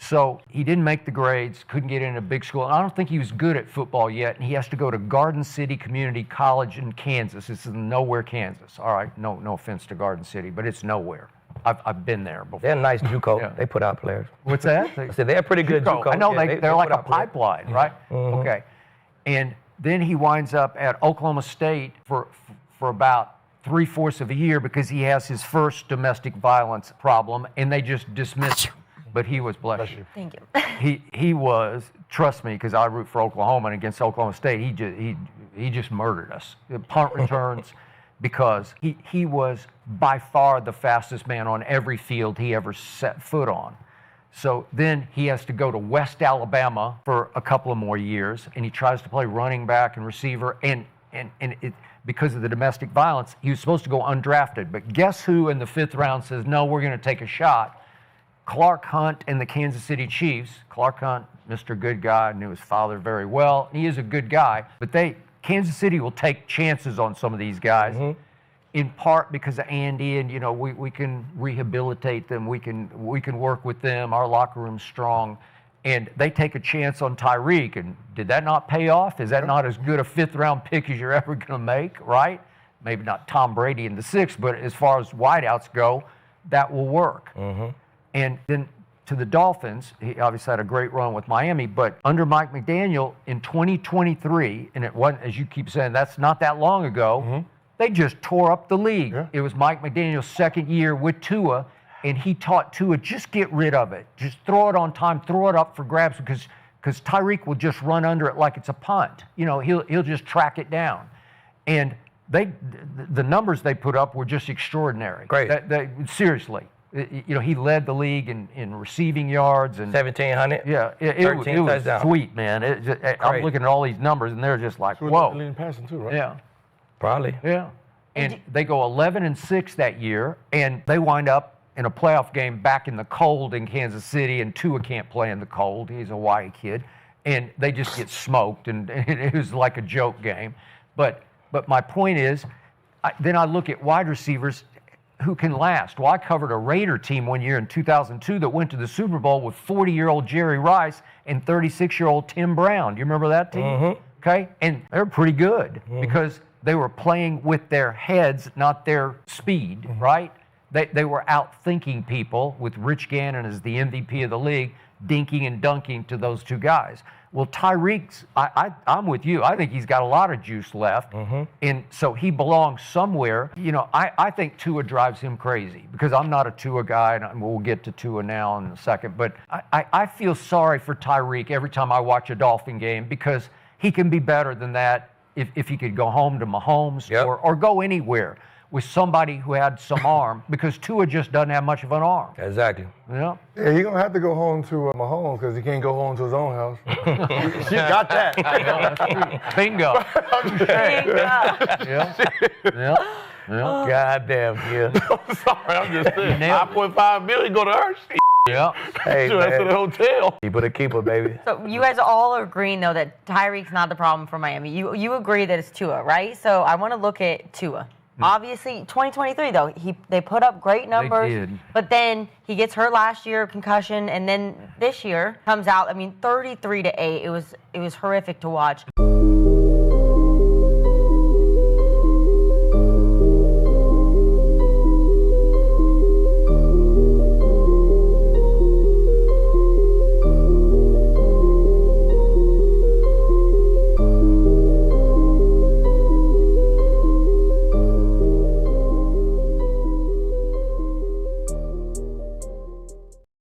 So he didn't make the grades, couldn't get into a big school. I don't think he was good at football yet, and he has to go to Garden City Community College in Kansas. This is nowhere, Kansas. All right, no offense to Garden City, but it's nowhere. I've been there before. They're nice JUCO. Yeah. They put out players. What's that? I said they're pretty good JUCO. I know yeah, they're like put a out players. pipeline, right? Mm-hmm. Okay. And then he winds up at Oklahoma State for about 3/4 of a year because he has his first domestic violence problem, and they just dismissed him. But he was, bless you. Thank you. He was, trust me, because I root for Oklahoma, and against Oklahoma State, he just murdered us. Punt returns, because he was by far the fastest man on every field he ever set foot on. So then he has to go to West Alabama for a couple of more years, and he tries to play running back and receiver, and because of the domestic violence, he was supposed to go undrafted. But guess who in the 5th round says, no, we're going to take a shot? Clark Hunt and the Kansas City Chiefs. Clark Hunt, Mr. Good Guy, knew his father very well. He is a good guy, but Kansas City will take chances on some of these guys, in part because of Andy, and we can rehabilitate them, we can work with them. Our locker room's strong, and they take a chance on Tyreek. And did that not pay off? Is that not as good a 5th round pick as you're ever going to make? Right? Maybe not Tom Brady in the 6th, but as far as wideouts go, that will work. And then to the Dolphins, he obviously had a great run with Miami, but under Mike McDaniel in 2023, and it wasn't, as you keep saying, that's not that long ago, they just tore up the league. Yeah. It was Mike McDaniel's 2nd year with Tua, and he taught Tua, just get rid of it. Just throw it on time, throw it up for grabs, because Tyreek will just run under it like it's a punt. He'll just track it down. And the numbers they put up were just extraordinary. Great. Seriously. He led the league in receiving yards and 1,700. Yeah, it was sweet, man. I'm looking at all these numbers, and they're just like, whoa. Leading passing too, right? Yeah, Probably. yeah. And they go 11-6 that year, and they wind up in a playoff game back in the cold in Kansas City, and Tua can't play in the cold. He's a Hawaii kid, and they just get smoked, and it was like a joke game. But my point is, then I look at wide receivers who can last. Well, I covered a Raider team one year in 2002 that went to the Super Bowl with 40-year-old Jerry Rice and 36-year-old Tim Brown. Do you remember that team? Okay, and they're pretty good because they were playing with their heads, not their speed, right? They were out-thinking people with Rich Gannon as the MVP of the league, dinking and dunking to those two guys. Well, Tyreek's, I'm with you. I think he's got a lot of juice left, and so he belongs somewhere. I think Tua drives him crazy because I'm not a Tua guy, and we'll get to Tua now in a second, but I feel sorry for Tyreek every time I watch a Dolphin game because he can be better than that if he could go home to Mahomes or go anywhere with somebody who had some arm, because Tua just doesn't have much of an arm. Exactly. Yeah. Yeah, he's going to have to go home to Mahomes because he can't go home to his own house. She got that. Bingo. Yeah. God damn, yeah. I'm sorry, I'm just saying. nailed it. $5.5 million go to her. Yeah. Hey, Sure, that's to the man. hotel. Keep it a keeper, baby. So you guys all are agreeing, though, that Tyreek's not the problem for Miami. You agree that it's Tua, right? So I want to look at Tua. Obviously, 2023, though, they put up great numbers. did. But then he gets hurt last year, concussion, and then this year comes out, 33-8. It was horrific to watch.